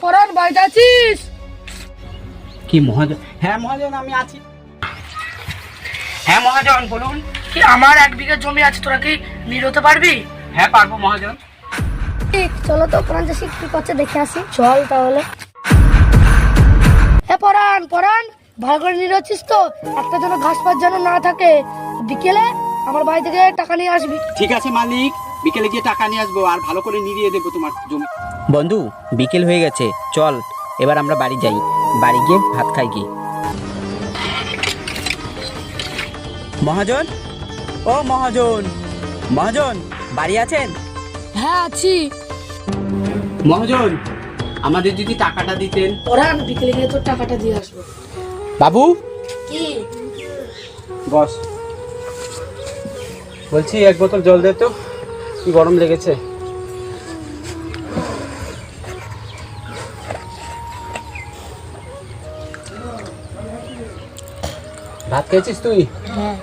পরান বাইরে আছিস? কি মহাজন? হ্যাঁ মহাজন, আমি আছি। হ্যাঁ মহাজন, বলুন। কি আমার 1 বিঘা জমি আছে, তোরা কি নিরোতে পারবি? হ্যাঁ পারবো মহাজন। ঠিক, চলো তো পরান চাষি কি করছে দেখে আসি। চল তাহলে। হ্যাঁ পরান, পরান ভালো করে নিরোচ্ছিস তো? একটা যেন ঘাস পাত যেন না থাকে। বিকেলে আমার বাড়ি থেকে টাকা নিয়ে আসবি। ঠিক আছে মালিক, বিকেলে গিয়ে টাকা নিয়ে আসবো আর ভালো করে নিড়িয়ে দেবো তোমার জমি। বন্ধু, বিকেল হয়ে গেছে, চল এবার আমরা বাড়ি যাই। বাড়ি গিয়ে ভাত খাই কি। মহাজন, ও মহাজন, মহাজন বাড়ি আছেন? হ্যাঁ আছি। মহাজন, আমাদের যদি টাকাটা দিতেন। পরান বিকেলে গিয়ে তোর টাকাটা দিয়ে আসবো। বাবু, কি? বস। বলছি 1 বোতল জল দে তো, কি গরম লেগেছে। ভাত খেয়েছিস তুই? হ্যাঁ।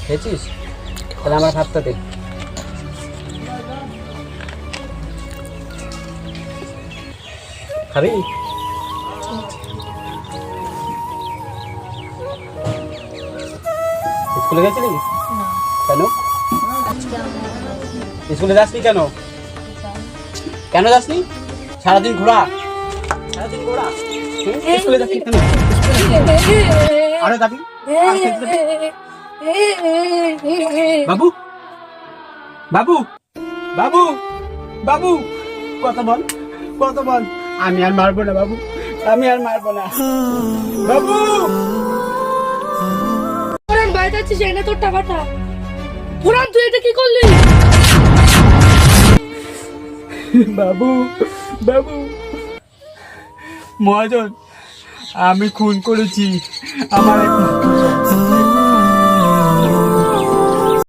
খেয়েছিস? তাহলে আমার ভাতটা দে। খাবি? স্কুলে গেছিলি? কেন? স্কুলে যাসনি কেন? কেন যাসনি? সারাদিন ঘোরা, সারাদিন ঘোরা। স্কুলে যাসনি কেন? আরে যাবি? আর খেলতে যাবি? বাবু, বাবু, বাবু, বাবু, কথা বল, কথা বল। আমি আর মারবো না বাবু, আমি আর মারবো না বাবু। পরান বাইরে আছিস, এই না তোর টাকাটা। পরান তুই এটা কি করলি? বাবু, বাবু, মহাজন আমি খুন করেছি। আমার